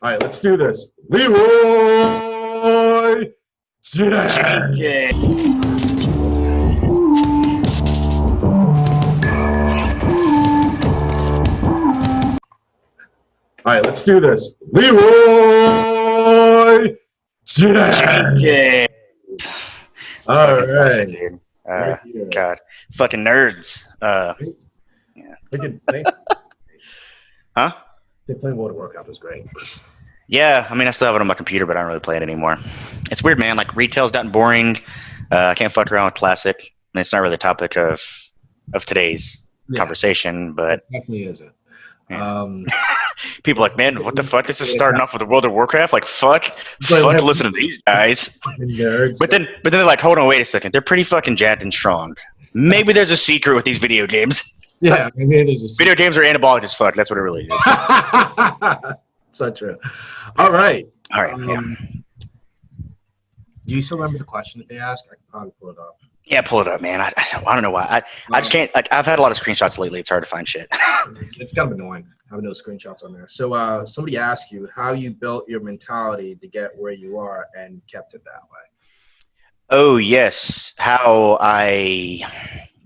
All right, let's do this. Leroy Jenkins. All right, let's do this. Leroy Jenkins. All right. Dude. Dude. God. Fucking nerds. Yeah. Huh? Playing World of Warcraft was great. Yeah, I mean, I still have it on my computer, but I don't really play it anymore. It's weird, man. Like, retail's gotten boring. I can't fuck around with Classic. I mean, it's not really the topic of today's conversation, but it definitely isn't. Yeah. People are like, man, what the fuck? This is starting off with the World of Warcraft. Like, fuck listen to these guys. Nerds. But then they're like, hold on, wait a second. They're pretty fucking jacked and strong. Maybe there's a secret with these video games. Yeah, maybe there's a secret. Video games are anabolic as fuck. That's what it really is. So true. All right. Yeah. Do you still remember the question that they asked? I can probably pull it up. Yeah, pull it up, man. I don't know why. I just can't. Like, I've had a lot of screenshots lately. It's hard to find shit. It's kind of annoying having those screenshots on there. So somebody asked you how you built your mentality to get where you are and kept it that way. Oh, yes. How I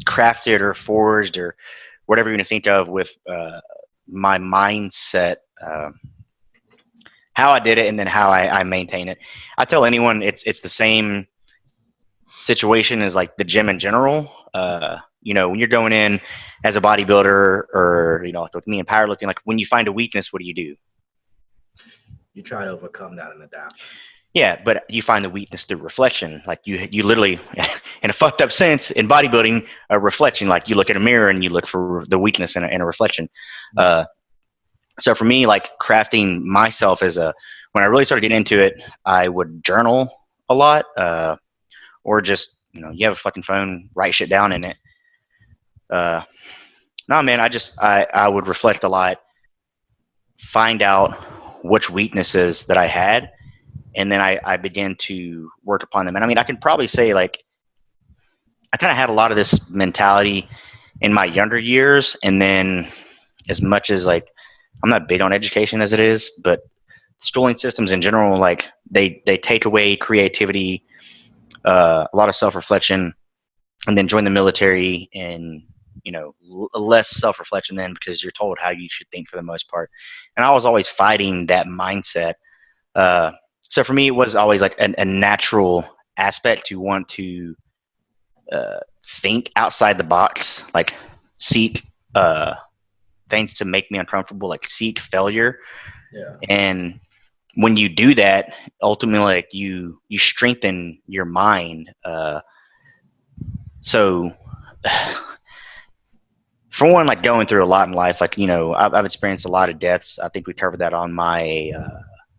crafted or forged or whatever you're going to think of with my mindset, how I did it, and then how I maintain it. I tell anyone it's the same situation as like the gym in general. When you're going in as a bodybuilder or, like with me in powerlifting, like when you find a weakness, what do? You try to overcome that and adapt. Yeah, but you find the weakness through reflection. Like you literally, in a fucked up sense, in bodybuilding, a reflection. Like you look at a mirror and you look for the weakness in a reflection. So for me, like crafting myself when I really started getting into it, I would journal a lot, or just you have a fucking phone, write shit down in it. No, man, I would reflect a lot, find out which weaknesses that I had. And then I began to work upon them. And I mean, I can probably say like, I kind of had a lot of this mentality in my younger years. And then as much as like, I'm not big on education as it is, but schooling systems in general, like they take away creativity, a lot of self-reflection, and then join the military and, less self-reflection then because you're told how you should think for the most part. And I was always fighting that mindset. So for me, it was always like a natural aspect to want to think outside the box, like seek things to make me uncomfortable, like seek failure. Yeah. And when you do that, ultimately, like you strengthen your mind. So for one, like going through a lot in life, like I've experienced a lot of deaths. I think we covered that on my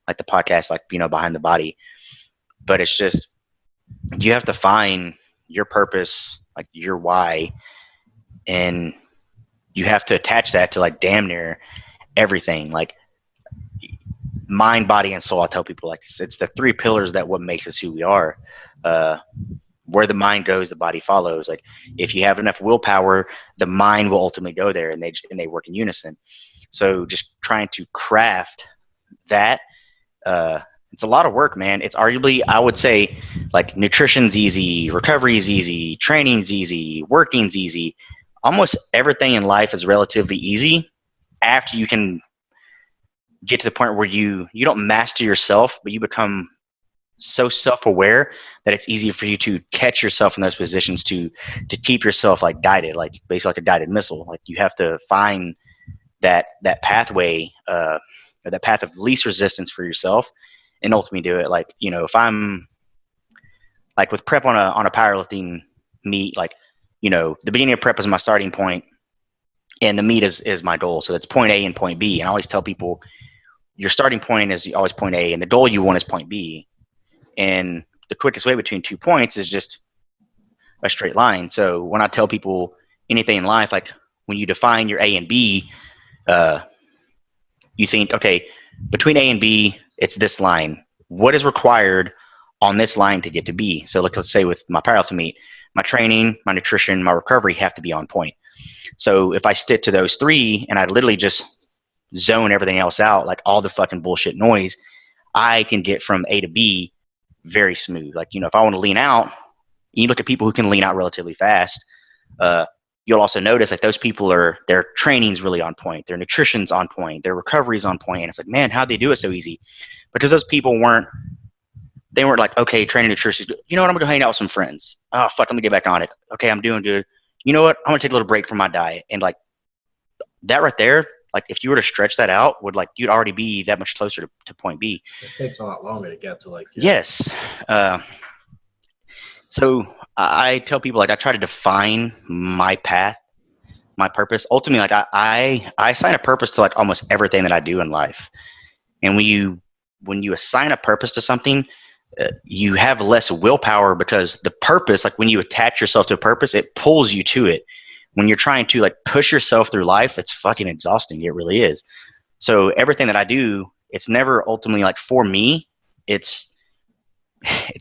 like the podcast, like, Behind the Body. But it's just, you have to find your purpose, like your why, and you have to attach that to like damn near everything, like mind, body, and soul. I tell people like it's the three pillars that what makes us who we are. Where the mind goes, the body follows. Like if you have enough willpower, the mind will ultimately go there, and they work in unison. So just trying to craft that. It's a lot of work, man. It's arguably, I would say, like nutrition's easy, recovery's easy, training's easy, working's easy. Almost everything in life is relatively easy after you can get to the point where you don't master yourself, but you become so self-aware that it's easier for you to catch yourself in those positions to keep yourself like guided, like basically like a guided missile. Like you have to find that pathway, or that path of least resistance for yourself, and ultimately do it. Like, if I'm like with prep on a powerlifting meet, like, the beginning of prep is my starting point and the meet is my goal. So that's point A and point B. And I always tell people your starting point is always point A and the goal you want is point B. And the quickest way between 2 points is just a straight line. So when I tell people anything in life, like when you define your A and B, you think, okay, between A and B, it's this line. What is required on this line to get to B? So let's say with my powerlifting meet, my training, my nutrition, my recovery have to be on point. So if I stick to those three and I literally just zone everything else out, like all the fucking bullshit noise, I can get from A to B very smooth. Like, if I want to lean out, you look at people who can lean out relatively fast. You'll also notice like those people their training's really on point, their nutrition's on point, their recovery's on point, and it's like, man, how'd they do it so easy? Because those people weren't like, okay, training, nutrition, you know what, I'm gonna go hang out with some friends. Oh fuck, let me get back on it. Okay, I'm doing good. You know what, I'm gonna take a little break from my diet. And like that right there, like if you were to stretch that out, would like you'd already be that much closer to point B. It takes a lot longer to get to like yes. So I tell people, like, I try to define my path, my purpose. Ultimately, like I assign a purpose to like almost everything that I do in life. And when you assign a purpose to something, you have less willpower, because the purpose, like when you attach yourself to a purpose, it pulls you to it. When you're trying to like push yourself through life, it's fucking exhausting. It really is. So everything that I do, it's never ultimately like for me. It's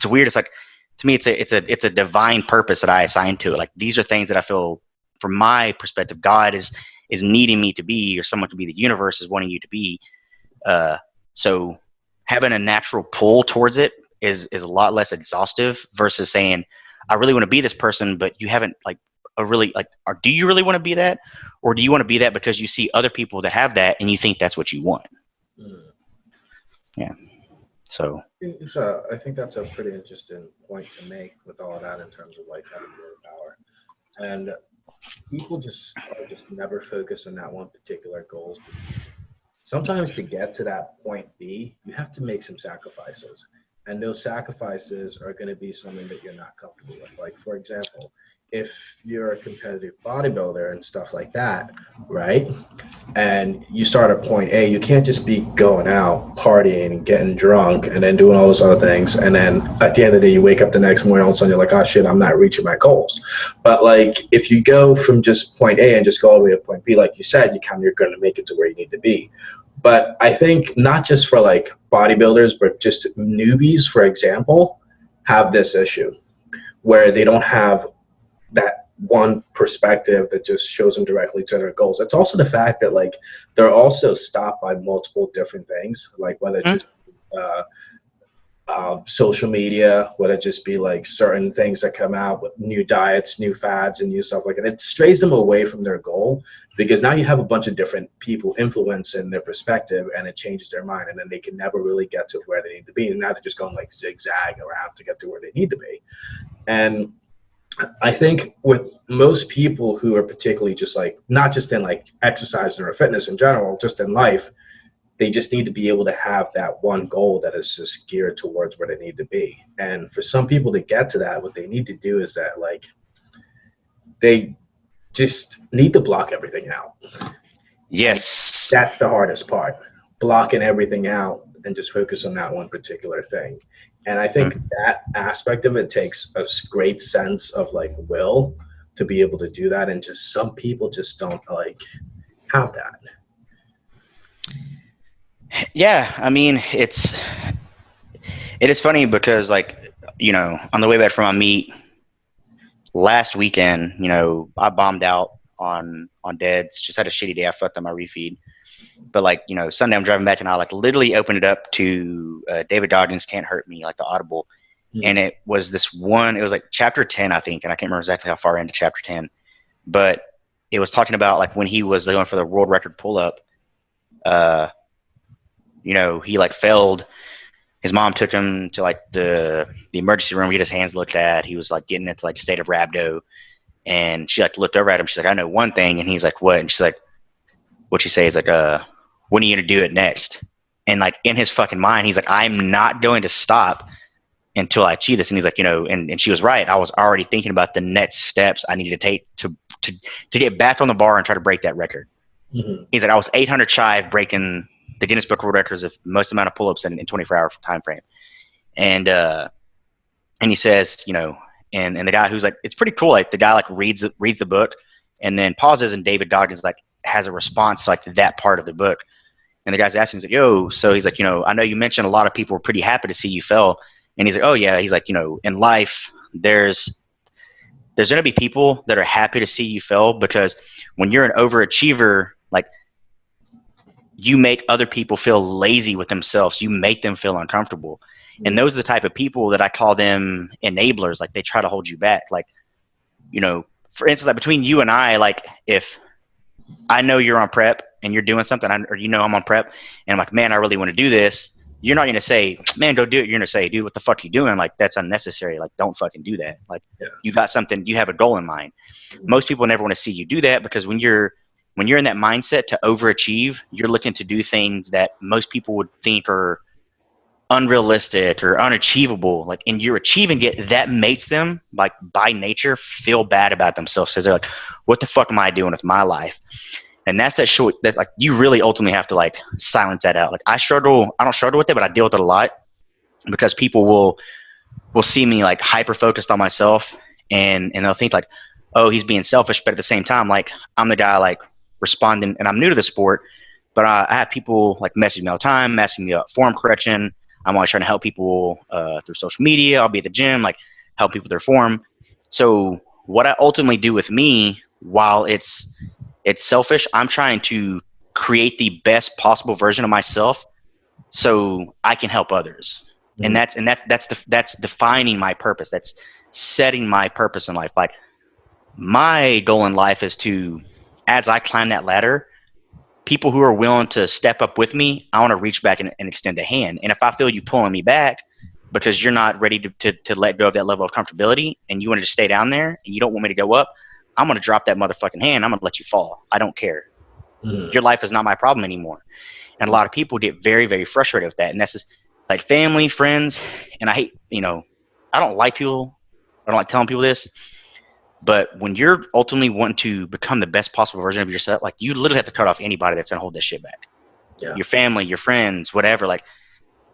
weird. It's like, to me, it's a divine purpose that I assign to it. Like these are things that I feel, from my perspective, God is needing me to be, or someone could be, the universe is wanting you to be. So having a natural pull towards it is a lot less exhaustive versus saying, I really want to be this person, but you haven't like a really like, or do you really want to be that? Or do you want to be that because you see other people that have that and you think that's what you want? Yeah. So I think that's a pretty interesting point to make with all of that in terms of like having willpower. And people just never focus on that one particular goal. Sometimes to get to that point B, you have to make some sacrifices. And those sacrifices are going to be something that you're not comfortable with. Like, for example, if you're a competitive bodybuilder and stuff like that, right? And you start at point A, you can't just be going out, partying, getting drunk, and then doing all those other things. And then at the end of the day, you wake up the next morning, all of a sudden you're like, oh shit, I'm not reaching my goals. But like, if you go from just point A and just go all the way to point B, like you said, you're going to make it to where you need to be. But I think not just for like bodybuilders, but just newbies, for example, have this issue where they don't have that one perspective that just shows them directly to their goals. It's also the fact that like they're also stopped by multiple different things, like whether it's just social media, whether it just be like certain things that come out with new diets, new fads, and new stuff like that. It strays them away from their goal, because now you have a bunch of different people influencing their perspective, and it changes their mind, and then they can never really get to where they need to be. And now they're just going like zigzag around to get to where they need to be. And I think with most people who are particularly just like, not just in like exercise or fitness in general, just in life, they just need to be able to have that one goal that is just geared towards where they need to be. And for some people to get to that, what they need to do is that like, they just need to block everything out. yes, That's the hardest part, blocking everything out and just focus on that one particular thing. And I think that aspect of it takes a great sense of like will to be able to do that. And just some people just don't like have that. Yeah, I mean, it is funny because like, on the way back from my meet last weekend, I bombed out on deads, just had a shitty day. I fucked up my refeed. But like, Sunday I'm driving back and I like literally opened it up to David Goggins' Can't Hurt Me, like the Audible. And it was it was like chapter 10, I think. And I can't remember exactly how far into chapter 10, but it was talking about like when he was going for the world record pull up, he like failed. His mom took him to like the emergency room, get his hands looked at. He was like getting into like a state of rhabdo. And she like looked over at him. She's like, I know one thing. And he's like, what? And she's like, what'd she say? He's like, when are you going to do it next? And like in his fucking mind, he's like, I'm not going to stop until I achieve this. And he's like, and she was right. I was already thinking about the next steps I needed to take to get back on the bar and try to break that record. He's like, I was 800 shy of breaking the Guinness Book of World Records of most amount of pull-ups in 24-hour time frame. And he says, and the guy who's like, it's pretty cool. Like the guy like reads the book and then pauses, and David Goggins like has a response to like that part of the book. And the guy's asking, he's like, yo, so he's like, I know you mentioned a lot of people were pretty happy to see you fail. And he's like, oh yeah. He's like, in life, there's going to be people that are happy to see you fail, because when you're an overachiever, like you make other people feel lazy with themselves. You make them feel uncomfortable. And those are the type of people that I call them enablers. Like, they try to hold you back. Like, you know, for instance, like between you and I, like, if I know you're on prep and you're doing something, or you know I'm on prep, and I'm like, man, I really want to do this. You're not going to say, man, go do it. You're going to say, dude, what the fuck are you doing? Like, that's unnecessary. Like, don't fucking do that. Like, you got something, you have a goal in mind. Most people never want to see you do that, because when you're in that mindset to overachieve, you're looking to do things that most people would think are unrealistic or unachievable. Like, and you're achieving it, that makes them, like, by nature, feel bad about themselves, because they're like, what the fuck am I doing with my life? And that's that short, that, like, you really ultimately have to, like, silence that out. Like, I don't struggle with it, but I deal with it a lot, because people will see me, like, hyper focused on myself, and they'll think, like, oh, he's being selfish. But at the same time, like, I'm the guy, like, responding, and I'm new to the sport, but I have people, like, message me all the time, asking me about form correction. I'm always trying to help people through social media. I'll be at the gym, like, help people with their form. So what I ultimately do with me, while it's selfish, I'm trying to create the best possible version of myself so I can help others. And that's defining my purpose. That's setting my purpose in life. Like, my goal in life is to, as I climb that ladder, people who are willing to step up with me, I want to reach back and extend a hand. And if I feel you pulling me back because you're not ready to let go of that level of comfortability, and you want to just stay down there and you don't want me to go up, I'm going to drop that motherfucking hand. I'm going to let you fall. I don't care. Your life is not my problem anymore. And a lot of people get very, very frustrated with that. And that's just like family, friends. And I hate, I don't like telling people this, but when you're ultimately wanting to become the best possible version of yourself, like, you literally have to cut off anybody that's going to hold this shit back. Your family, your friends, whatever. Like,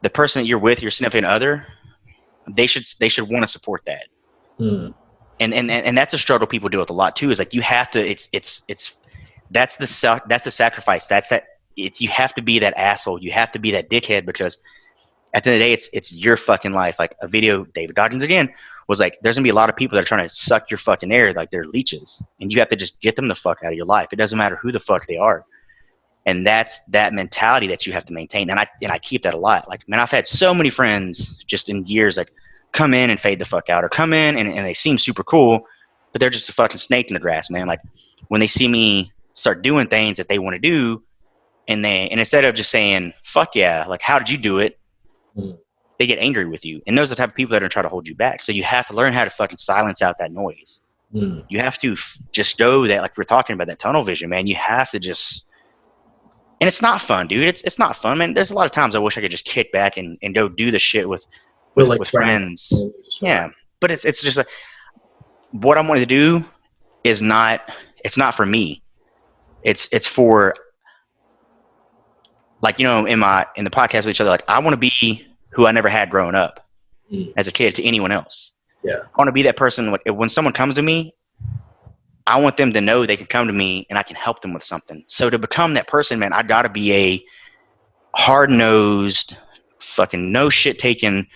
the person that you're with, your significant other, they should want to support that. And that's a struggle people deal with a lot too. Is like, you have to. That's the sacrifice. You have to be that asshole. You have to be that dickhead, because at the end of the day, it's your fucking life. Like, a video, David Goggins again, was like, there's gonna be a lot of people that are trying to suck your fucking air, like they're leeches, and you have to just get them the fuck out of your life. It doesn't matter who the fuck they are. And that's that mentality that you have to maintain. And I keep that a lot. Like, man, I've had so many friends just in years, like, come in and fade the fuck out, or come in and they seem super cool, but they're just a fucking snake in the grass, man. Like, when they see me start doing things that they want to do, and instead of just saying, fuck yeah, like, how did you do it? They get angry with you. And those are the type of people that are going to try to hold you back. So you have to learn how to fucking silence out that noise. You have to just go that, like we're talking about, that tunnel vision, man. You have to just, and it's not fun, dude. It's not fun, man. There's a lot of times I wish I could just kick back and go do the shit with friends. Yeah. But it's just like, what I'm wanting to do is it's not for me. It's for, like, in the podcast with each other, like, I want to be who I never had growing up as a kid to anyone else. Yeah. I want to be that person. Like, when someone comes to me, I want them to know they can come to me and I can help them with something. So to become that person, man, I got to be a hard-nosed, fucking no shit taken,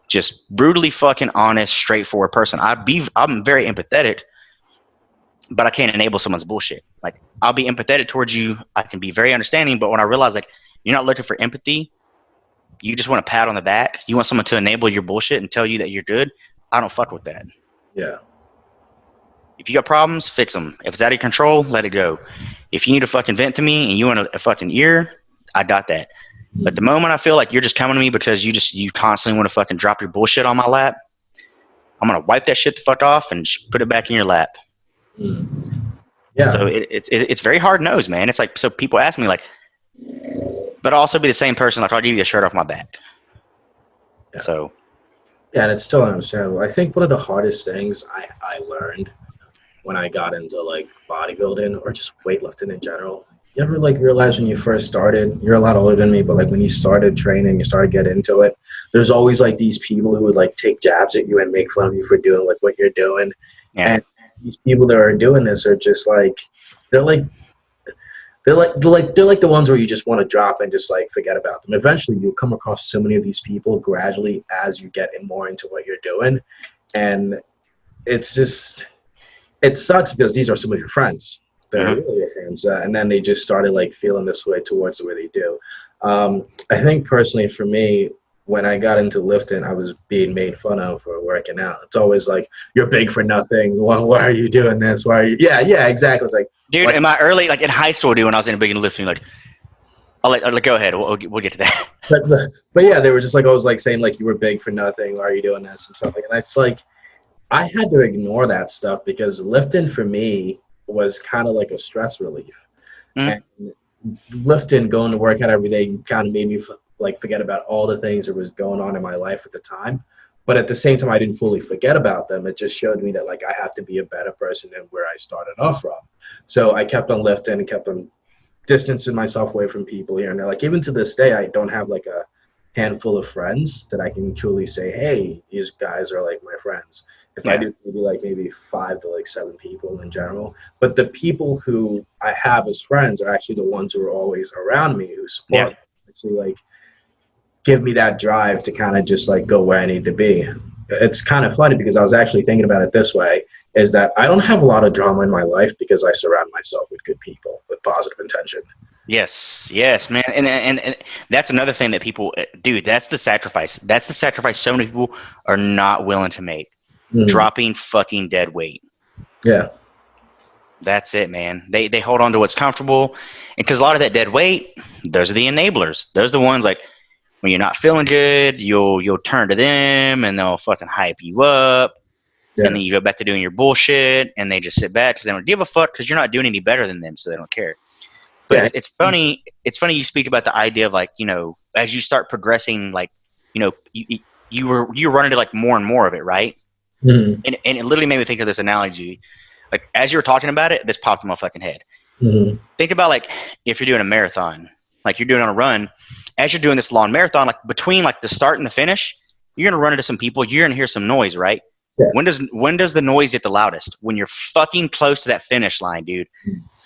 just brutally fucking honest, straightforward person. I'm very empathetic, but I can't enable someone's bullshit. Like, I'll be empathetic towards you. I can be very understanding, but when I realize, like, you're not looking for empathy, you just want a pat on the back, you want someone to enable your bullshit and tell you that you're good, I don't fuck with that. Yeah. If you got problems, fix them. If it's out of control, let it go. If you need to fucking vent to me and you want a fucking ear, I got that. But the moment I feel like you're just coming to me because you constantly want to fucking drop your bullshit on my lap, I'm going to wipe that shit the fuck off and put it back in your lap. Yeah. So it's very hard nosed, man. It's like, so people ask me, like, but I'll also be the same person, like, I'll give you the shirt off my back. Yeah. So. Yeah, and it's still understandable. I think one of the hardest things I learned when I got into, like, bodybuilding or just weightlifting in general, you ever, like, realize when you first started, you're a lot older than me, but, like, when you started training, you started getting into it, there's always, like, these people who would, like, take jabs at you and make fun of you for doing, like, what you're doing. Yeah. And these people that are doing this are just, like, they're like the ones where you just want to drop and just, like, forget about them. Eventually, you'll come across so many of these people gradually as you get more into what you're doing, and it's just, it sucks because these are some of your friends. their earlier friends, and then they just started like feeling this way towards the way they do. I think personally for me, when I got into lifting, I was being made fun of for working out. It's always like, you're big for nothing. Why are you doing this? Why are you? Yeah, exactly. It's like, Dude, in my early, like in high school, dude, when I was in a big and lifting, like, I'll go ahead. We'll get to that. but yeah, they were just like always like saying like, you were big for nothing. Why are you doing this and stuff like. And it's like, I had to ignore that stuff because lifting for me was kind of like a stress relief. Mm. And lifting, going to work out every day, kind of made me like forget about all the things that was going on in my life at the time. But at the same time, I didn't fully forget about them. It just showed me that like I have to be a better person than where I started off from. So I kept on lifting and kept on distancing myself away from people here and there. Like even to this day, I don't have like a handful of friends that I can truly say, hey, these guys are like my friends. If I do, maybe 5 to 7 people in general. But the people who I have as friends are actually the ones who are always around me, who support me, actually like give me that drive to kind of just like go where I need to be. It's kind of funny because I was actually thinking about it this way, is that I don't have a lot of drama in my life because I surround myself with good people with positive intention. Yes, man, and that's another thing that people, dude. That's the sacrifice. That's the sacrifice so many people are not willing to make. Dropping fucking dead weight. Yeah. That's it, man. They hold on to what's comfortable, and because a lot of that dead weight, those are the enablers. Those are the ones like when you're not feeling good, you'll turn to them and they'll fucking hype you up, and then you go back to doing your bullshit, and they just sit back because they don't give a fuck because you're not doing any better than them, so they don't care. But it's funny. It's funny you speak about the idea of like, as you start progressing, like, you were running to like more and more of it, right? Mm-hmm. And it literally made me think of this analogy. Like as you were talking about it, this popped in my fucking head. Mm-hmm. Think about like if you're doing a marathon, like you're doing on a run, as you're doing this long marathon, like between like the start and the finish, you're gonna run into some people, you're gonna hear some noise, right? Yeah. When does the noise get the loudest? When you're fucking close to that finish line, dude.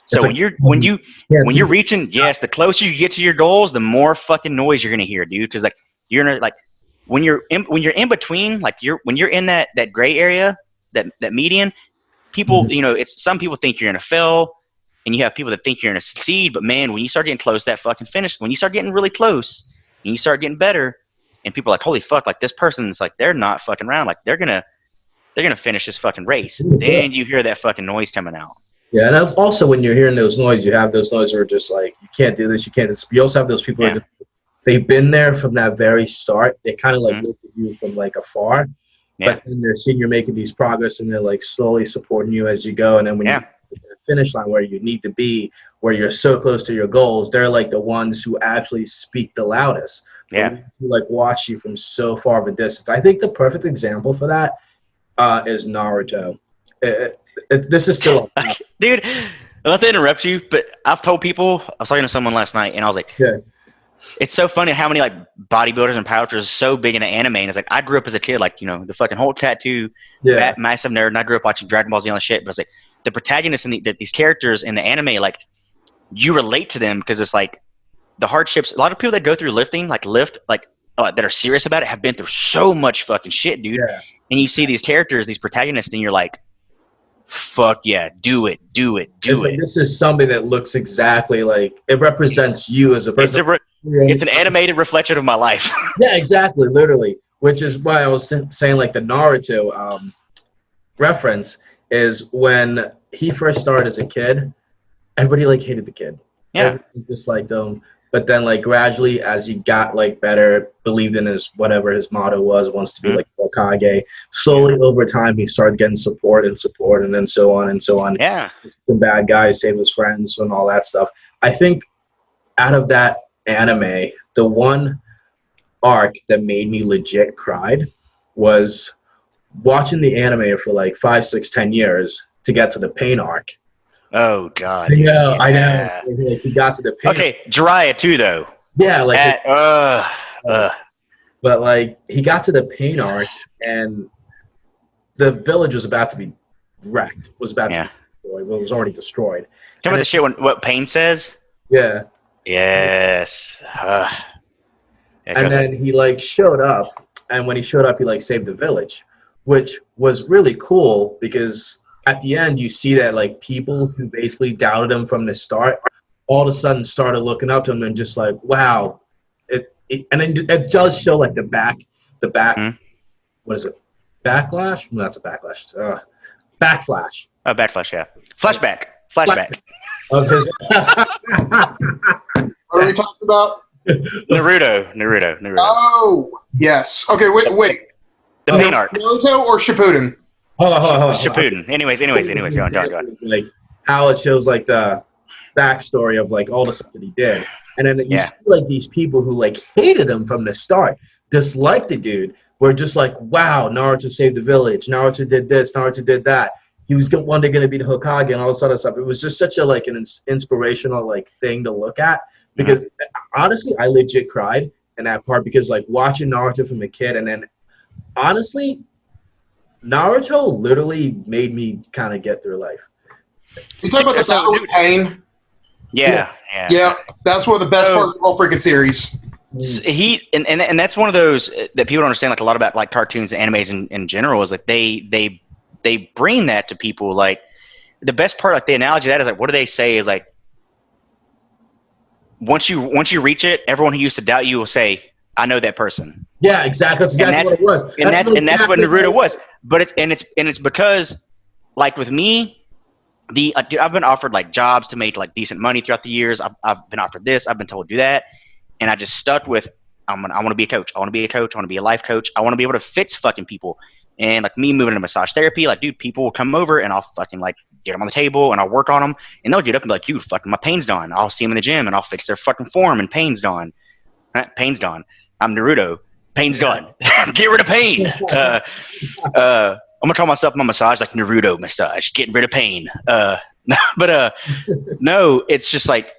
So like, when you're reaching, yes, the closer you get to your goals, the more fucking noise you're gonna hear, dude. Because like you're gonna like when you're in between, like when you're in that gray area, that median, people, it's some people think you're gonna fail, and you have people that think you're gonna succeed. But man, when you start getting close to that fucking finish, when you start getting really close, and you start getting better, and people are like, holy fuck, like this person's like they're not fucking around, like they're gonna finish this fucking race. Then you hear that fucking noise coming out. Yeah, and that's also when you're hearing those noises, you have those noises that are just like, you can't do this, you can't do this. You also have those people that they've been there from that very start. They kind of like look at you from like afar, but then they're seeing you're making these progress, and they're like slowly supporting you as you go. And then when you get to the finish line where you need to be, where you're so close to your goals, they're like the ones who actually speak the loudest. Who like watch you from so far of a distance. I think the perfect example for that is Naruto. This is still dude, not to interrupt you, but I've told people, I was talking to someone last night, and I was like, it's so funny how many like bodybuilders and powerlifters are so big into anime. And it's like, I grew up as a kid, like, the fucking Hulk tattoo, massive nerd, and I grew up watching Dragon Ball Z and all that shit. But it's like the protagonists and these characters in the anime, like you relate to them because it's like the hardships. A lot of people that go through lifting, like that are serious about it, have been through so much fucking shit, dude. And you see these characters, these protagonists, and you're like, fuck yeah, do it. This is something that looks exactly like it represents you as a person. It's an animated reflection of my life. Yeah, exactly, literally. Which is why I was saying like the Naruto reference is when he first started as a kid, everybody like hated the kid. Everybody disliked him. But then like gradually as he got like better, believed in his whatever his motto was, wants to be like Hokage, slowly over time he started getting support, and then so on and so on. Yeah. The bad guys save his friends and all that stuff. I think out of that anime, the one arc that made me legit cried was watching the anime for like 5, 6, 10 years to get to the pain arc. Oh God! I know. Like, he got to the pain. Okay, Jiraiya too, though. Yeah, like. But like he got to the pain arc, and the village was about to be wrecked. Was about to be destroyed. Well, it was already destroyed. Remember the shit what Pain says? Yeah. Yes. And then he like showed up, and when he showed up, he like saved the village, which was really cool because at the end, you see that like people who basically doubted him from the start, all of a sudden started looking up to him and just like, wow. And then it does show like the back, Hmm? what is it? Backlash? No, that's a backlash. Backflash. Oh, backflash, yeah. Flashback. Of his. What are we talking about? Naruto. Oh, yes. Okay, wait. The main arc. Naruto or Shippuden? Hold on. Shippuden. Anyways, go on. Like how it shows like the backstory of like all the stuff that he did, and then you see like these people who like hated him from the start, disliked the dude, were just like, wow, Naruto saved the village, Naruto did this, Naruto did that. He was one day going to be the Hokage and all this other stuff. It was just such a like an inspirational like thing to look at, because honestly, I legit cried in that part, because like watching Naruto from a kid, and then honestly, Naruto literally made me kind of get through life. You talking about the battle with pain? Yeah. Yeah, that's one of the best parts of the whole freaking series. And that's one of those that people don't understand, like a lot about like cartoons and animes in general, is like they bring that to people. Like the best part, like the analogy of that is like, what do they say is like, once you reach it, everyone who used to doubt you will say, I know that person. Yeah, exactly. That's exactly what it was. That's what Naruto was. But it's because, like with me, dude, I've been offered like jobs to make like decent money throughout the years. I've been offered this. I've been told to do that, and I just stuck with I want to be a coach. I want to be a coach. I want to be a life coach. I want to be able to fix fucking people. And like me moving into massage therapy, like dude, people will come over and I'll fucking like get them on the table and I'll work on them, and they'll get up and be like, dude, fucking my pain's gone. I'll see them in the gym and I'll fix their fucking form and pain's gone. Pain's gone. I'm Naruto. Pain's gone. Get rid of pain. I'm gonna call myself my massage like Naruto massage, getting rid of pain. No, it's just like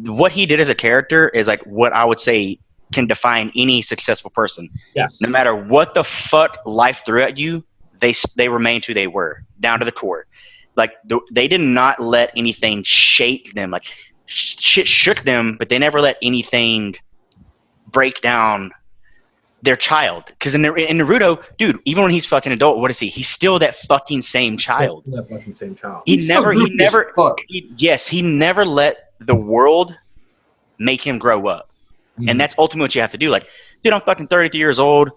what he did as a character is like what I would say can define any successful person. Yes. No matter what the fuck life threw at you, they remained who they were, down to the core. Like they did not let anything shake them. Like shit shook them, but they never let anything break down their child. Because in Naruto, dude, even when he's fucking adult, what is he? He's still that fucking same child. That fucking same child. He never let the world make him grow up. Mm-hmm. And that's ultimately what you have to do. Like, dude, I'm fucking 33 years old,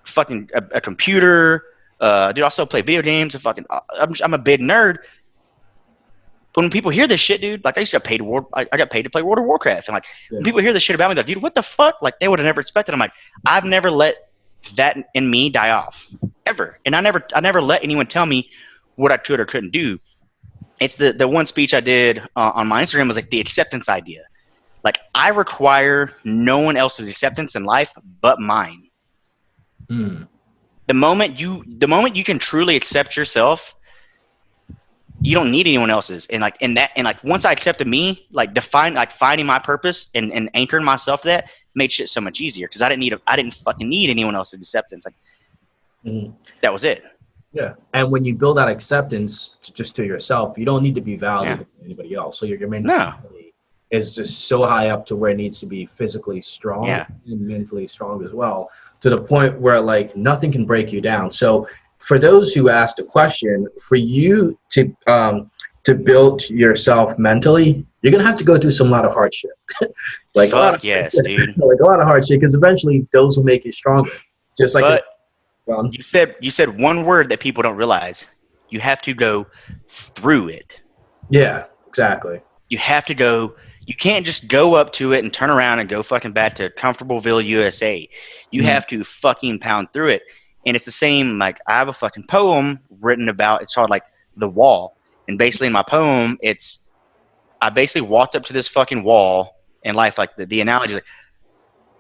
fucking a computer, dude, I still play video games, I'm a big nerd. But when people hear this shit, dude, like I got paid to play World of Warcraft, and like when people hear this shit about me, they're like, dude, what the fuck? Like they would have never expected. I'm like, I've never let that in me die off ever, and I never let anyone tell me what I could or couldn't do. It's the one speech I did on my Instagram was like the acceptance idea. Like I require no one else's acceptance in life but mine. Mm. The moment you can truly accept yourself, you don't need anyone else's. And once I accepted me, like finding my purpose and anchoring myself to that made shit so much easier, because I didn't fucking need anyone else's acceptance. Like that was it. Yeah. And when you build that acceptance just to yourself, you don't need to be validated by anybody else. So your mentality is just so high up to where it needs to be physically strong and mentally strong as well, to the point where like nothing can break you down. So for those who asked a question, for you to build yourself mentally, you're gonna have to go through a lot of hardship. Like dude. Like a lot of hardship, because eventually those will make you stronger. Just like you said one word that people don't realize. You have to go through it. Yeah, exactly. You have to go. You can't just go up to it and turn around and go fucking back to Comfortableville, USA. You have to fucking pound through it. And it's the same, like, I have a fucking poem written about, it's called, like, The Wall. And basically in my poem, I basically walked up to this fucking wall in life, like, the analogy, like,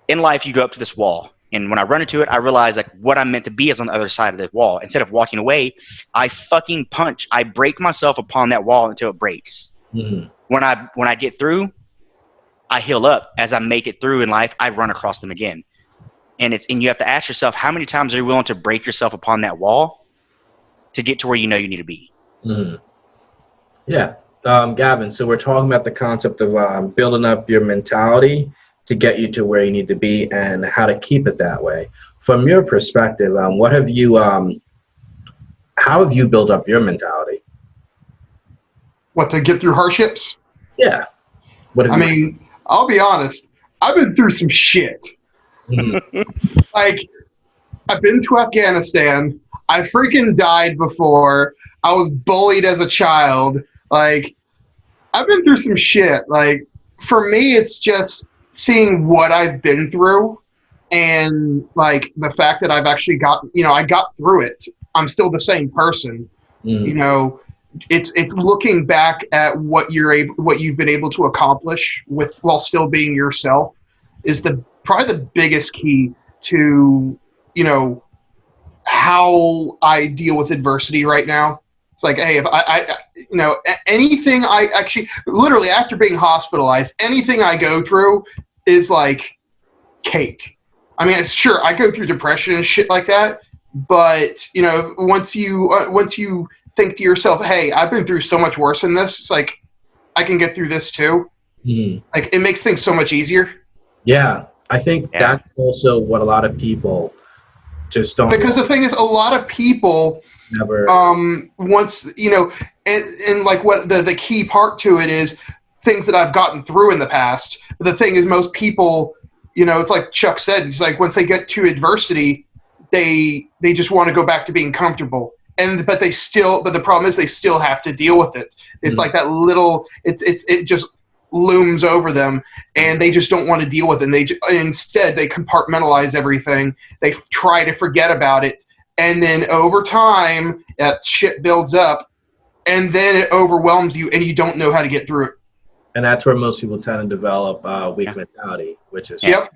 in life, you go up to this wall. And when I run into it, I realize, like, what I'm meant to be is on the other side of the wall. Instead of walking away, I fucking punch. I break myself upon that wall until it breaks. Mm-hmm. When I get through, I heal up. As I make it through in life, I run across them again. And you have to ask yourself, how many times are you willing to break yourself upon that wall to get to where you know you need to be? Mm-hmm. Yeah. Gavin, so we're talking about the concept of building up your mentality to get you to where you need to be and how to keep it that way. From your perspective, how how have you built up your mentality? What, to get through hardships? Yeah. What have I you? mean, I'll be honest. I've been through some shit. Mhm. Like, I've been to Afghanistan. I freaking died before. I was bullied as a child. Like, I've been through some shit. Like, for me, it's just seeing what I've been through and, like, the fact that I've actually I got through it. I'm still the same person. You Mhm. know, it's looking back at what you've been able to accomplish with while still being yourself is probably the biggest key to, how I deal with adversity right now. It's like, hey, if anything I actually, literally after being hospitalized, anything I go through is like cake. I mean, it's sure I go through depression and shit like that, but once you think to yourself, hey, I've been through so much worse than this. It's like I can get through this too. Mhm. Like it makes things so much easier. Yeah, I think Yeah. that's also what a lot of people just don't Because the thing is, a lot of people never. once and like what the key part to it is things that I've gotten through in the past. The thing is, most people, it's like Chuck said, it's like once they get to adversity, they just want to go back to being comfortable. But the problem is they still have to deal with it. It's like that little it just looms over them, and they just don't want to deal with it. And instead they compartmentalize everything. They try to forget about it, and then over time that shit builds up, and then it overwhelms you, and you don't know how to get through it. And that's where most people tend to develop weak Yeah. mentality, which is Yep.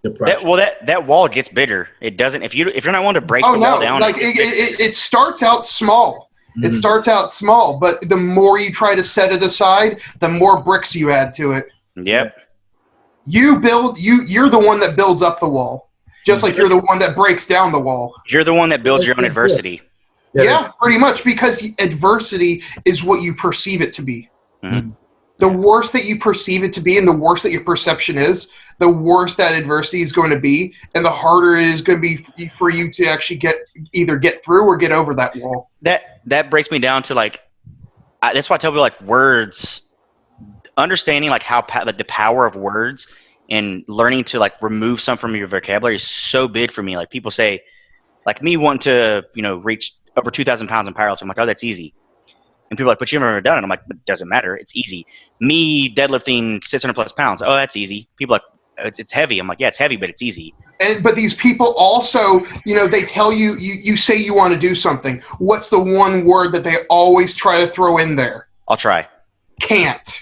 depression. That wall gets bigger. It doesn't if you're not one to break Oh the wall no! down. Like it starts out small. It Mhm. starts out small, but the more you try to set it aside, the more bricks you add to it. Yep. You're the one that builds up the wall, just like you're the one that breaks down the wall. You're the one that builds your own adversity. Yeah, pretty much, because adversity is what you perceive it to be. Mhm. The worse that you perceive it to be, and the worse that your perception is, the worse that adversity is going to be, and the harder it is going to be for you to actually either get through or get over that wall. That breaks me down to like that's why I tell people like words, understanding like how like the power of words and learning to like remove some from your vocabulary is so big for me. Like people say, like me wanting to reach over 2,000 pounds in powerlifting. I'm like, oh, that's easy. And people are like, but you've never done it. I'm like, it doesn't matter. It's easy. Me deadlifting 600 plus pounds. Oh, that's easy. People are like, it's heavy. I'm like, yeah, it's heavy, but it's easy. But these people also, they tell you say you want to do something. What's the one word that they always try to throw in there? I'll try. Can't.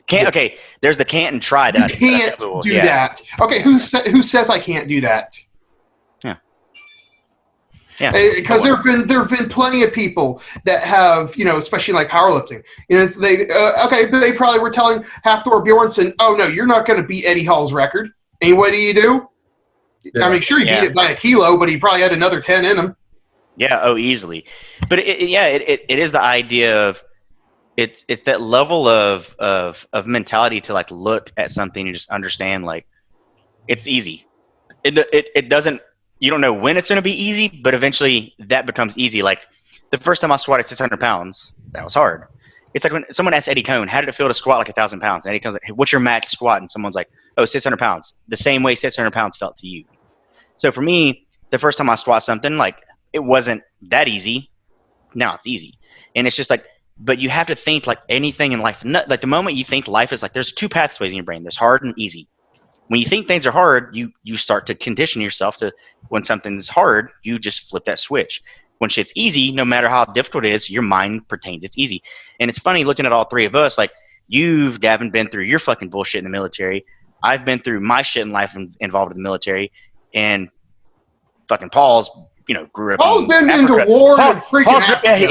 Can't. Okay, there's the can't and try. You can't do that. Okay, who says I can't do that? Yeah. Because there have been plenty of people that have, especially like powerlifting. They probably were telling Hafthor Bjornsson, oh no, you're not going to beat Eddie Hall's record. And what do? Yeah. I mean, sure, he beat it by a kilo, but he probably had another 10 in him. Yeah. Oh, easily. But it is the idea of it's that level of mentality to like look at something and just understand like it's easy. It doesn't. You don't know when it's going to be easy, but eventually that becomes easy. Like the first time I squatted 600 pounds, that was hard. It's like when someone asked Eddie Cohn, how did it feel to squat like 1,000 pounds? And Eddie Cohn's like, hey, what's your max squat? And someone's like, oh, 600 pounds. The same way 600 pounds felt to you. So for me, the first time I squat something, like it wasn't that easy. Now it's easy. And it's just like, but you have to think like anything in life. Like the moment you think life is like, there's two pathways in your brain. There's hard and easy. When you think things are hard, you start to condition yourself to when something's hard, you just flip that switch. When shit's easy, no matter how difficult it is, your mind pertains it's easy. And it's funny looking at all three of us, like you've, Gavin, been through your fucking bullshit in the military. I've been through my shit in life involved in the military. And fucking Paul's, grew up Paul's been Africa. into war.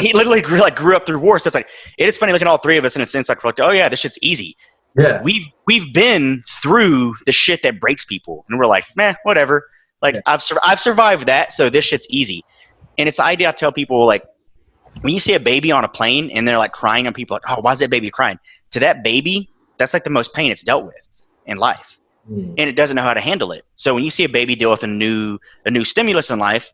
He literally grew up through war. So it's like, it is funny looking at all three of us in a sense, like, oh yeah, this shit's easy. Yeah. We've been through the shit that breaks people, and we're like, man, whatever. Like Yeah. I've survived that, so this shit's easy. And it's the idea I tell people, like, when you see a baby on a plane and they're like crying, and people are like, oh, why is that baby crying? To that baby, that's like the most pain it's dealt with in life, and it doesn't know how to handle it. So when you see a baby deal with a new stimulus in life,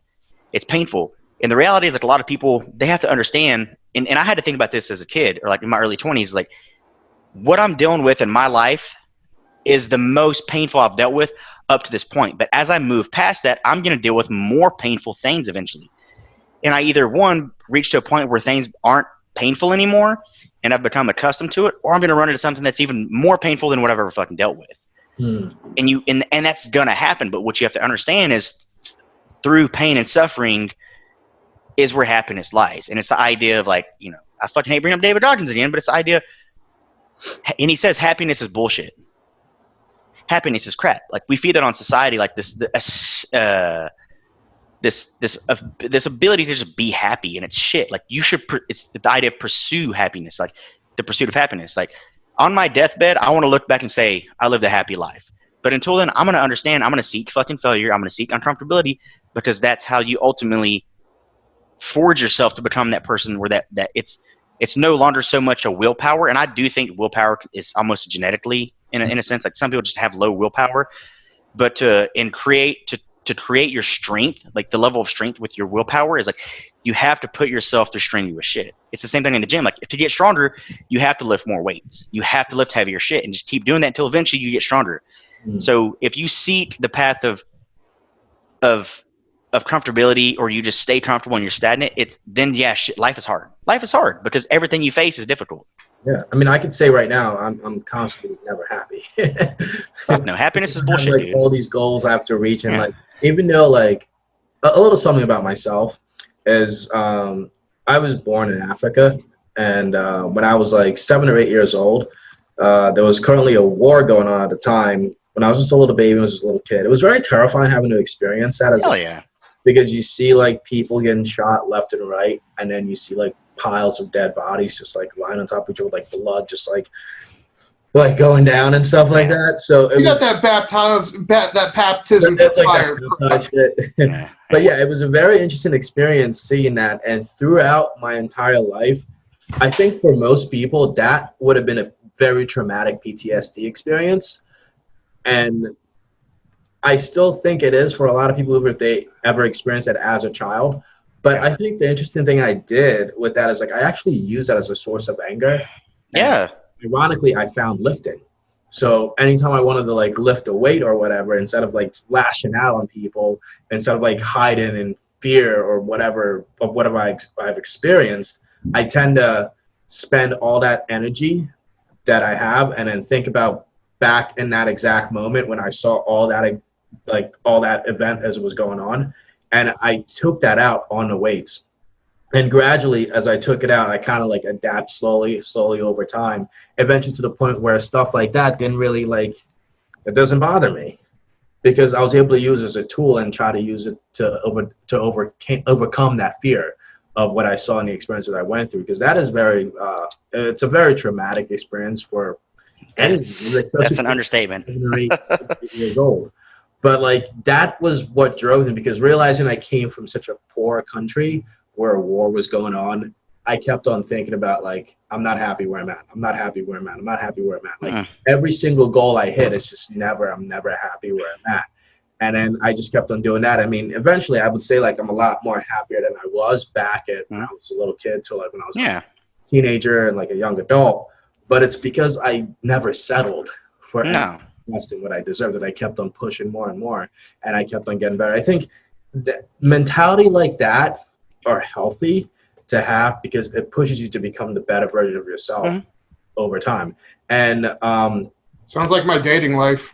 it's painful. And the reality is, like, a lot of people, they have to understand, and I had to think about this as a kid, or like in my early 20s, like, what I'm dealing with in my life is the most painful I've dealt with up to this point. But as I move past that, I'm going to deal with more painful things eventually. And I either, one, reach to a point where things aren't painful anymore and I've become accustomed to it, or I'm going to run into something that's even more painful than what I've ever fucking dealt with. And that's going to happen. But what you have to understand is, through pain and suffering is where happiness lies. And it's the idea of, like, you know, I fucking hate bringing up David Dawkins again, but it's the idea, and he says happiness is bullshit. Happiness is crap. Like, we feed that on society, like this ability to just be happy, and it's shit. Like, you should, it's the idea of pursue happiness, like the pursuit of happiness. Like, on my deathbed, I want to look back and say, I lived a happy life. But until then, I'm going to understand, I'm going to seek fucking failure. I'm going to seek uncomfortability, because that's how you ultimately forge yourself to become that person where that it's no longer so much a willpower. And I do think willpower is almost genetically, in a sense, like, some people just have low willpower, but to create your strength, like the level of strength with your willpower, is like, you have to put yourself through strenuous shit. It's the same thing in the gym. Like, to get stronger, you have to lift more weights. You have to lift heavier shit, and just keep doing that until eventually you get stronger. So if you seek the path of comfortability, or you just stay comfortable and you're stagnant, life is hard. Life is hard because everything you face is difficult. Yeah, I mean, I could say right now, I'm constantly never happy. Fuck no, happiness is bullshit, like, dude. all these goals I have to reach, and like, even though, like, a little something about myself is, I was born in Africa, and when I was like 7 or 8 years old, there was currently a war going on at the time. When I was just a little baby, I was just a little kid. It was very terrifying having to experience that because you see, like, people getting shot left and right, and then you see, like, piles of dead bodies just, like, lying on top of each other with, like, blood just like going down and stuff like that. So you got that baptism to fire. But yeah, it was a very interesting experience seeing that. And throughout my entire life, I think for most people that would have been a very traumatic PTSD experience. And I still think it is for a lot of people if they ever experienced it as a child. But I think the interesting thing I did with that is, like, I actually used that as a source of anger. Yeah. And ironically, I found lifting. So anytime I wanted to, like, lift a weight or whatever, instead of, like, lashing out on people, instead of, like, hiding in fear or whatever of whatever I've experienced, I tend to spend all that energy that I have and then think about back in that exact moment when I saw all that, like, all that event as it was going on. And I took that out on the weights. And gradually, as I took it out, I kind of, like, adapt slowly over time, eventually to the point where stuff like that didn't really, like, it doesn't bother me, because I was able to use it as a tool and try to use it to overcome that fear of what I saw in the experience that I went through. Because that is it's a very traumatic experience for anyone. That's an understatement. 7 or 8 years old. But, like, that was what drove me, because realizing I came from such a poor country where a war was going on, I kept on thinking about, like, I'm not happy where I'm at. I'm not happy where I'm at. I'm not happy where I'm at. Like, every single goal I hit, it's just I'm never happy where I'm at. And then I just kept on doing that. I mean, eventually I would say, like, I'm a lot more happier than I was back when I was a little kid to, like, when I was a teenager and, like, a young adult. But it's because I never settled for less than what I deserved, that I kept on pushing more and more, and I kept on getting better. I think that mentality like that are healthy to have, because it pushes you to become the better version of yourself over time. And sounds like my dating life.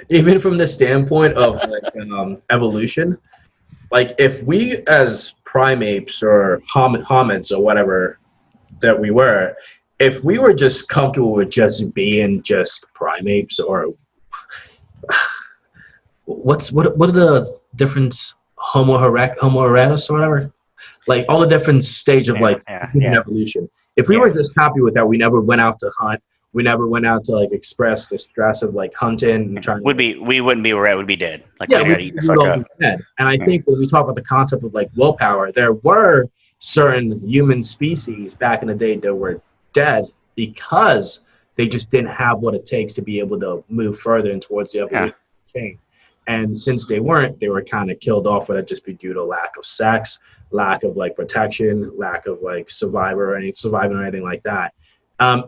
Even from the standpoint of, like, evolution, like, if we as primates or hominids or whatever that we were, if we were just comfortable with just being just primates, or what are the different Homo erectus or whatever, like, all the different stage of human evolution. If we were just happy with that, we never went out to hunt. We never went out to, like, express the stress of, like, hunting and trying. We wouldn't be where we'd be dead. Like, yeah, we'd eat the fuck up. Dead. And I think when we talk about the concept of, like, willpower, there were certain human species back in the day that were dead because they just didn't have what it takes to be able to move further and towards the evolution chain. And since they weren't, they were kind of killed off, whether it just be due to lack of sex, lack of like protection, lack of like surviving or anything like that.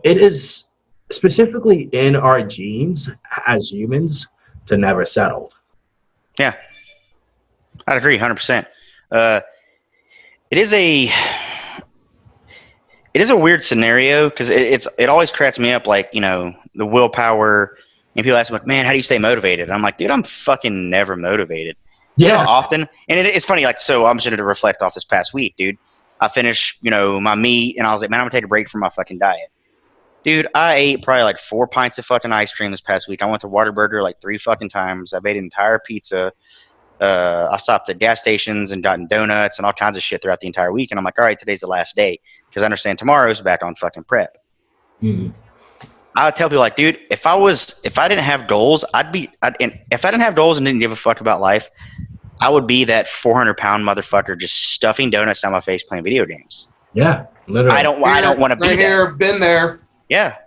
It is specifically in our genes as humans to never settle. Yeah, I'd agree 100%. It is a weird scenario because it always cracks me up, like, the willpower. And people ask me, like, man, how do you stay motivated? I'm like, dude, I'm fucking never motivated. Yeah. Often. And it's funny, like, so I'm just going to reflect off this past week, dude. I finished, my meat, and I was like, man, I'm going to take a break from my fucking diet. Dude, I ate probably like 4 pints of fucking ice cream this past week. I went to Whataburger like 3 fucking times. I've ate an entire pizza. I stopped at gas stations and gotten donuts and all kinds of shit throughout the entire week. And I'm like, all right, today's the last day. Because I understand tomorrow's back on fucking prep. Mm-hmm. I would tell people, like, dude, if I didn't have goals, and if I didn't have goals and didn't give a fuck about life, I would be that 400-pound motherfucker just stuffing donuts down my face playing video games. Yeah, literally. I don't want to be right here, been there. Yeah.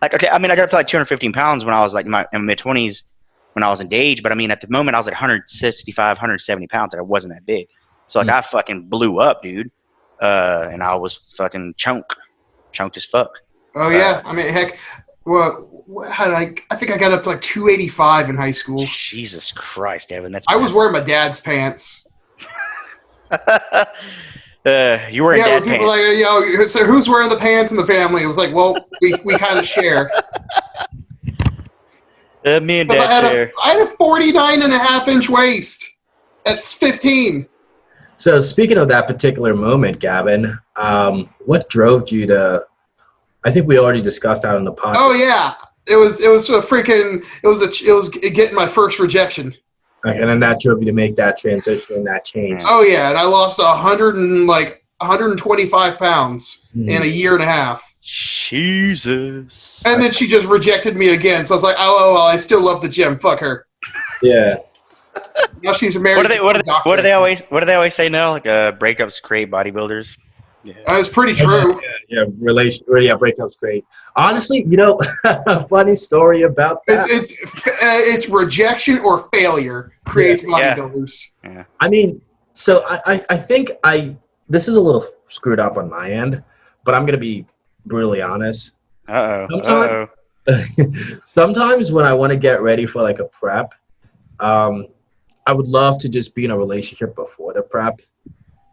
Like, okay, I mean, I got up to like 215 pounds when I was like in my mid-20s when I was engaged, but I mean, at the moment I was at 165, 170 pounds, and I wasn't that big. So like, I fucking blew up, dude. And I was fucking chunked as fuck. Oh yeah, I mean, heck, well, I think I got up to like 285 in high school. Jesus Christ, Gavin, that's. I was wearing my dad's pants. You were in dad people pants. Like, so who's wearing the pants in the family? It was like, well, we kind of share. Me and dad share. I had a 49.5-inch waist. That's 15. So speaking of that particular moment, Gavin, what drove you to? I think we already discussed that on the podcast. Oh yeah, it was getting my first rejection. Okay, and then that drove you to make that transition and that change. Oh yeah, and I lost 125 pounds in a year and a half. Jesus. And then she just rejected me again. So I was like, oh well, I still love the gym. Fuck her. Yeah. Now she's married. What do they always say now? Like, breakups create bodybuilders. Yeah. That's pretty true. Yeah, breakup's great. Honestly, a funny story about that. It's rejection or failure creates bodybuilders. Yeah. I mean, so I think this is a little screwed up on my end, but I'm gonna be brutally honest. Sometimes when I want to get ready for like a prep, I would love to just be in a relationship before the prep.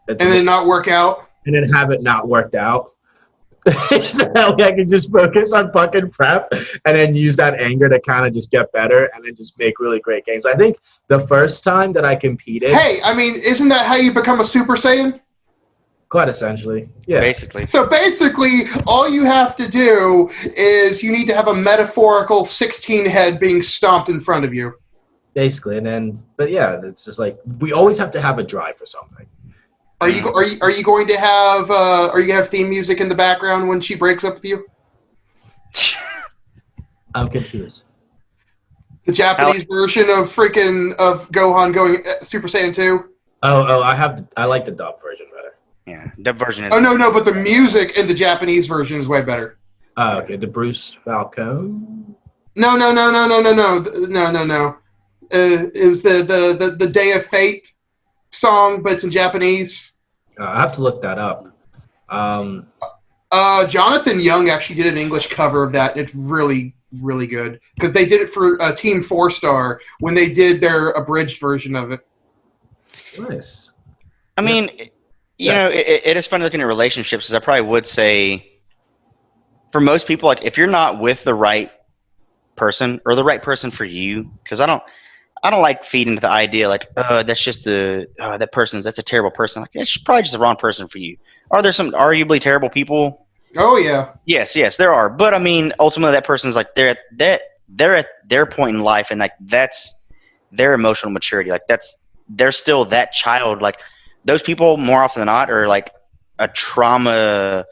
And then not work out. And then have it not worked out. So that way I can just focus on fucking prep and then use that anger to kind of just get better and then just make really great games. I think the first time that I competed. Hey, I mean, isn't that how you become a Super Saiyan? Quite essentially. Yeah. Basically. So basically, all you have to do is you need to have a metaphorical 16 head being stomped in front of you. Basically. And then, but yeah, it's just like, we always have to have a drive for something. Are you going to have theme music in the background when she breaks up with you? I'm confused. The Japanese version of Gohan going Super Saiyan 2? Oh, I like the dub version better. Yeah, dub version is. Oh no, but the music in the Japanese version is way better. Oh, okay, the Bruce Falcone. No. It was the Day of Fate song, but it's in Japanese. I have to look that up. Jonathan Young actually did an English cover of that. It's really, really good because they did it for Team 4-Star when they did their abridged version of it. Nice. I mean, it is fun looking at relationships. Because I probably would say, for most people, like if you're not with the right person or the right person for you, because I don't like feeding into the idea like, that's just that's a terrible person. Like, it's probably just the wrong person for you. Are there some arguably terrible people? Oh yeah. Yes, there are. But I mean, ultimately, that person's like they're at their point in life, and like that's their emotional maturity. Like they're still that child. Like those people, more often than not, are like a traumatized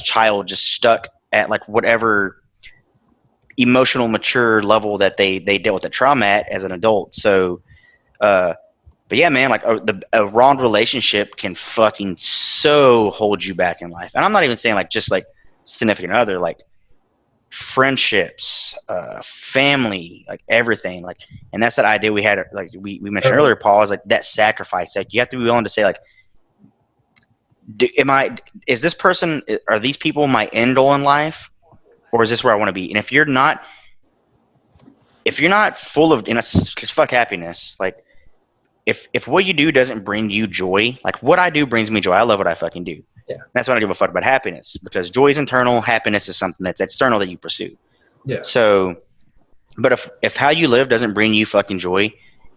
child, just stuck at like whatever emotional mature level that they dealt with the trauma at as an adult. So but yeah, man, like a wrong relationship can fucking so hold you back in life. And I'm not even saying like just like significant other, like friendships, family, like everything, like, and that's that idea we had, like we mentioned earlier, Paul, is like that sacrifice. Like you have to be willing to say, like, is this person, are these people my end goal in life, or is this where I want to be? And if you're not full of, and it's fuck happiness. Like if what you do doesn't bring you joy, like what I do brings me joy. I love what I fucking do. Yeah. That's why I don't give a fuck about happiness, because joy is internal. Happiness is something that's external that you pursue. Yeah. So, but if how you live doesn't bring you fucking joy,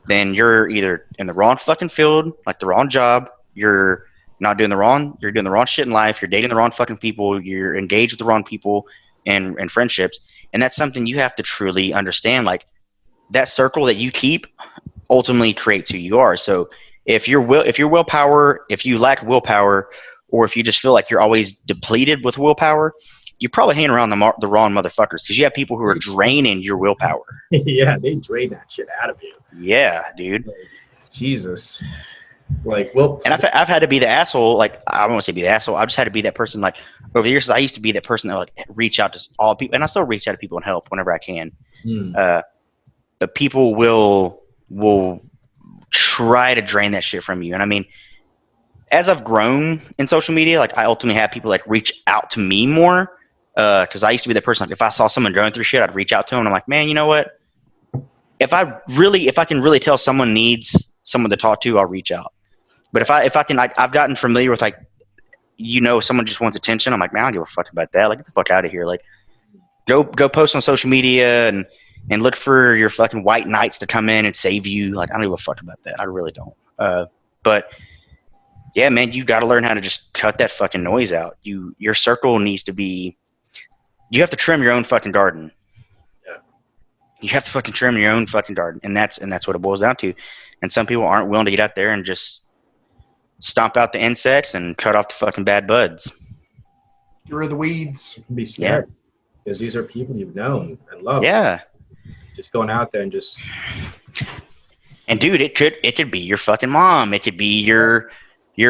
then you're either in the wrong fucking field, like the wrong job. You're doing the wrong shit in life. You're dating the wrong fucking people. You're engaged with the wrong people and friendships. And that's something you have to truly understand. Like that circle that you keep ultimately creates who you are. So if you lack willpower, or if you just feel like you're always depleted with willpower, you're probably hanging around the wrong motherfuckers, because you have people who are draining your willpower. Yeah, they drain that shit out of you. Yeah, dude. Like, Jesus. Like, and I've had to be the asshole. Like, I don't want to say be the asshole. I just had to be that person. Like, over the years, I used to be that person that would like reach out to all people, and I still reach out to people and help whenever I can. But people will try to drain that shit from you. And I mean, as I've grown in social media, like I ultimately have people like reach out to me more. Because I used to be the person, like if I saw someone going through shit, I'd reach out to them. And I'm like, man, you know what? If I can really tell someone needs someone to talk to, I'll reach out. But if I can, I've gotten familiar with like, someone just wants attention. I'm like, man, I don't give a fuck about that. Like, get the fuck out of here. Like, go post on social media and look for your fucking white knights to come in and save you. Like, I don't give a fuck about that. I really don't. But yeah, man, you got to learn how to just cut that fucking noise out. Your circle needs to be. You have to trim your own fucking garden. Yeah. You have to fucking trim your own fucking garden, and that's what it boils down to. And some people aren't willing to get out there and just stomp out the insects and cut off the fucking bad buds. Get rid of the weeds. You can be scared because these are people you've known and loved. Yeah. Just going out there and just. And dude, it could be your fucking mom. It could be your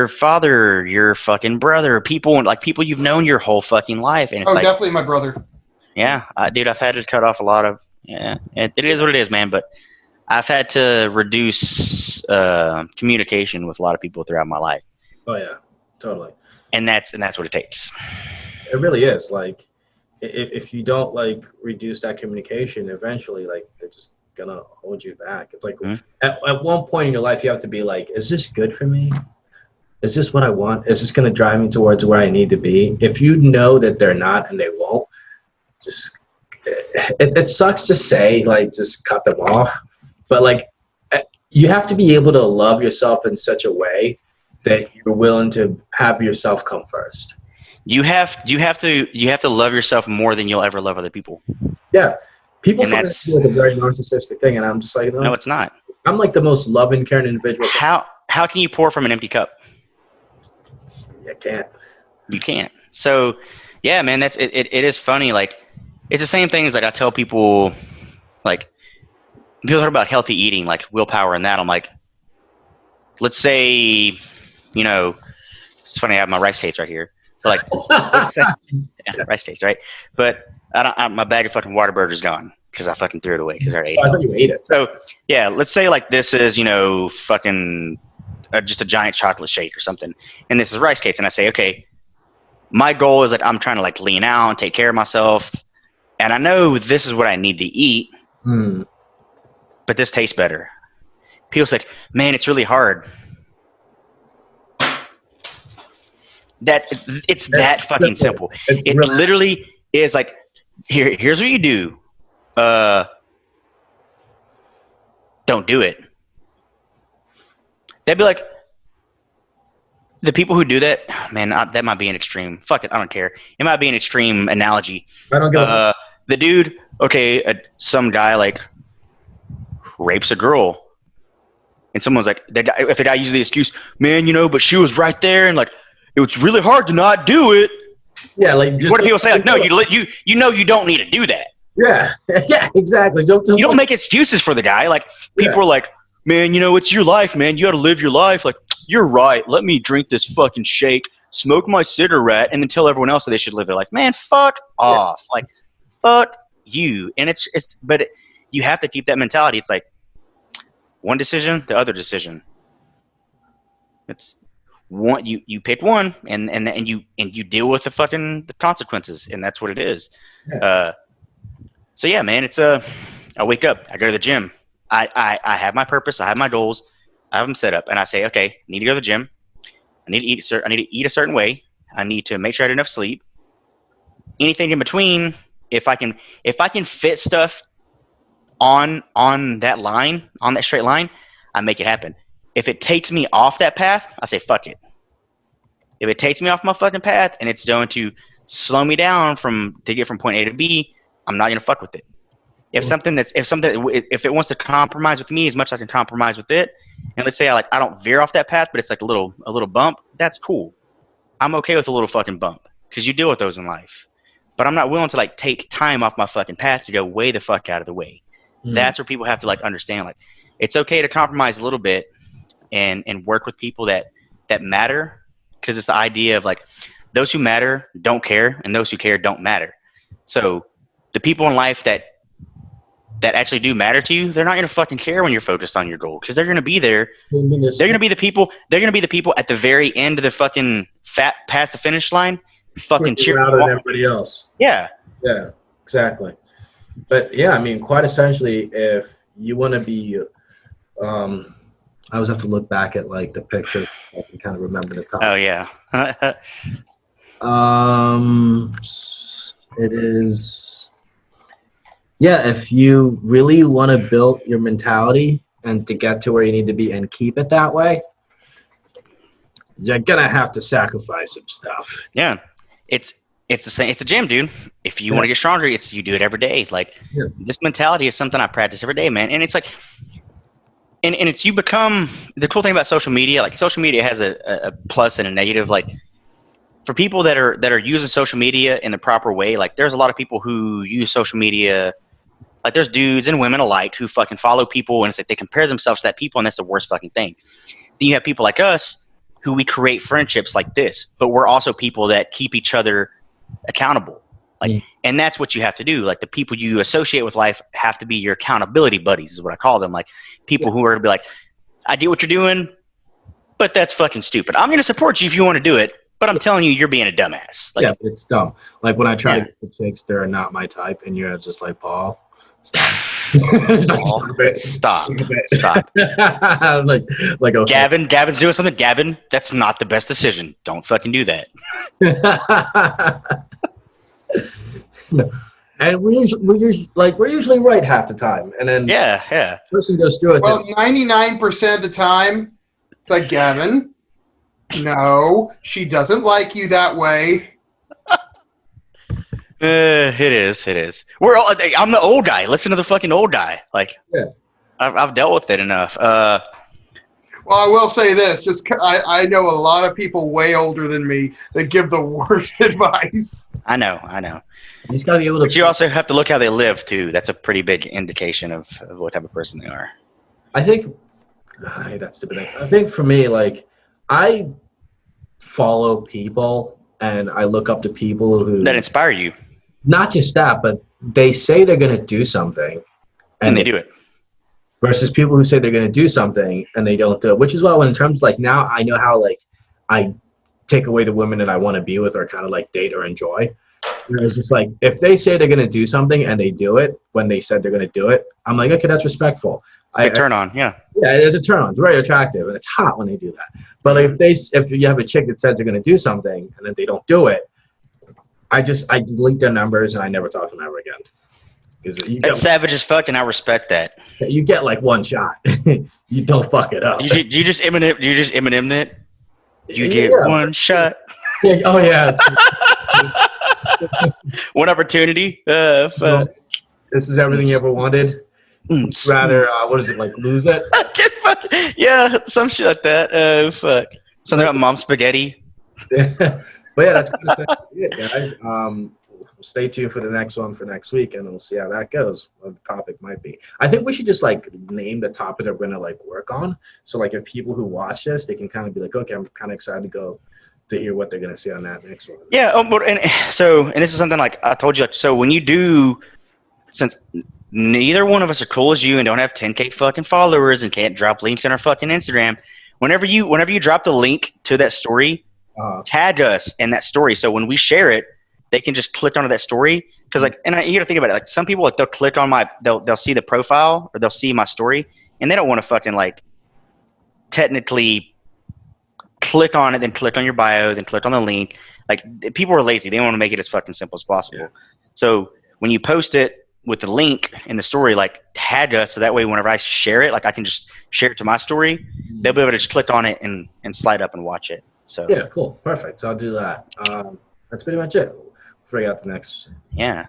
father, your fucking brother, people you've known your whole fucking life. And it's definitely my brother. Yeah, dude, I've had to cut off a lot of. Yeah, it is what it is, man. But I've had to reduce communication with a lot of people throughout my life. Oh yeah, totally. And that's what it takes. It really is. Like, if you don't like reduce that communication, eventually, like they're just gonna hold you back. It's like at one point in your life, you have to be like, is this good for me? Is this what I want? Is this going to drive me towards where I need to be? If you know that they're not and they won't, just it sucks to say, like, just cut them off. But, like, you have to be able to love yourself in such a way that you're willing to have yourself come first. You have to love yourself more than you'll ever love other people. Yeah. People and find that like a very narcissistic thing, and I'm just like, no, it's not. I'm like the most loving, caring individual. How can you pour from an empty cup? You can't. You can't. So, yeah, man, it is funny. Like, it's the same thing as like I tell people, like, people talk about healthy eating, like willpower and that. I'm like, let's say, it's funny, I have my rice cakes right here. But like, let's say, rice cakes, right? But my bag of fucking Whataburger is gone because I fucking threw it away because I ate it. I thought you ate it. So, yeah, let's say like this is, fucking just a giant chocolate shake or something, and this is rice cakes, and I say, okay, my goal is like I'm trying to like lean out and take care of myself, and I know this is what I need to eat, but this tastes better. People's like, man, it's really hard. It's that fucking simple. It really literally is like, here's what you do. Don't do it. They'd be like, the people who do that, man, that might be an extreme. Fuck it, I don't care. It might be an extreme analogy. I don't get the dude, okay, some guy like rapes a girl, and someone's like, if the guy uses the excuse, man, but she was right there, and like, it was really hard to not do it. Yeah, like, just what do people say? Like, no, you don't need to do that. Yeah, yeah, exactly. You don't make excuses for the guy. Like, people are like, man, it's your life, man. You got to live your life. Like, you're right. Let me drink this fucking shake, smoke my cigarette, and then tell everyone else that they should live their life. Man, fuck off. Like, fuck you. And but you have to keep that mentality. It's like one decision, the other decision. It's one, you pick one, and you deal with the consequences, and that's what it is. Yeah. So yeah, man, it's I wake up, I go to the gym, I have my purpose, I have my goals, I have them set up, and I say, okay, I need to go to the gym, I need to eat a certain way, I need to make sure I get enough sleep. Anything in between, if I can fit stuff on that line, on that straight line, I make it happen. If it takes me off that path, I say fuck it. If it takes me off my fucking path and it's going to slow me down to get from point A to B, I'm not gonna fuck with it. If it wants to compromise with me as much as I can compromise with it, and let's say I don't veer off that path, but it's like a little bump, that's cool. I'm okay with a little fucking bump because you deal with those in life. But I'm not willing to take time off my fucking path to go way the fuck out of the way. That's where people have to understand it's okay to compromise a little bit and work with people that matter, because it's the idea of those who matter don't care and those who care don't matter. So the people in life that actually do matter to you, they're not going to fucking care when you're focused on your goal, because they're going to be there. They're going to be the people at the very end of the fucking past the finish line, fucking cheering louder than everybody else. Yeah. Yeah, exactly. But yeah, I mean, quite essentially, if you want to be, I always have to look back at the picture. I can kind of remember the time. Oh yeah. It is. Yeah, if you really want to build your mentality and to get to where you need to be and keep it that way, you're gonna have to sacrifice some stuff. Yeah, it's the same. It's the gym, dude. If you want to get stronger, you do it every day. This mentality is something I practice every day, man. And it's and it's you become the cool thing about social media. Social media has a plus and a negative. For people that are using social media in the proper way, there's a lot of people who use social media. There's dudes and women alike who fucking follow people, and it's they compare themselves to that people, and that's the worst fucking thing. Then you have people like us who we create friendships like this, but we're also people that keep each other accountable. And that's what you have to do. The people you associate with life have to be your accountability buddies, is what I call them. People who are to be I get what you're doing, but that's fucking stupid. I'm going to support you if you want to do it, but I'm telling you, you're being a dumbass. Yeah, it's dumb. When I try to get the chicks, they're not my type, and you're just Paul, stop. Stop. Okay. Gavin's doing something. Gavin, that's not the best decision. Don't fucking do that. No. And we're usually right half the time, and then yeah. Person goes through it. Well, 99% of the time, it's Gavin, no, she doesn't like you that way. It is. I'm the old guy. Listen to the fucking old guy. I've dealt with it enough. Well, I will say this: I know a lot of people way older than me that give the worst advice. I know. You just gotta be able to. But you also have to look how they live too. That's a pretty big indication of what type of person they are. I think that's stupid. I think for me, I follow people and I look up to people who that inspire you. Not just that, but they say they're gonna do something, and they do it. Versus people who say they're gonna do something and they don't do it. Which is why, when in terms now, I know how I take away the women that I want to be with or kind of date or enjoy. It's just if they say they're gonna do something and they do it when they said they're gonna do it, I'm okay, that's respectful. Turn on, yeah. Yeah, it's a turn on. It's very attractive, and it's hot when they do that. But if you have a chick that says they're gonna do something and then they don't do it, I delete their numbers and I never talk to them ever again. That's savage as fuck, and I respect that. You get one shot. You don't fuck it up. You just Eminem it. You get one shot. Yeah, oh yeah. One opportunity. This is everything you ever wanted. Rather, what is it, lose it? Yeah, some shit like that. Fuck. Something about mom spaghetti. But yeah, that's kind of it, guys. Stay tuned for the next one for next week, and we'll see how that goes. What the topic might be. I think we should just name the topic that we're gonna work on. So if people who watch this, they can kind of be okay, I'm kind of excited to go to hear what they're gonna see on that next one. Yeah. And this is something like I told you. Like, so when you do, since neither one of us are cool as you and don't have 10K fucking followers and can't drop links in our fucking Instagram, whenever you drop the link to that story, tag us in that story. So when we share it, they can just click onto that story. Because you got to think about it. Like some people, like they'll click on they'll see the profile or they'll see my story, and they don't want to fucking like technically click on it, then click on your bio, then click on the link. Like people are lazy. They want to make it as fucking simple as possible. Yeah. So when you post it with the link in the story, like tag us, so that way whenever I share it, like I can just share it to my story. They'll be able to just click on it and slide up and watch it. So yeah, cool, perfect. So I'll do that. That's pretty much it. Figure out the next. Yeah.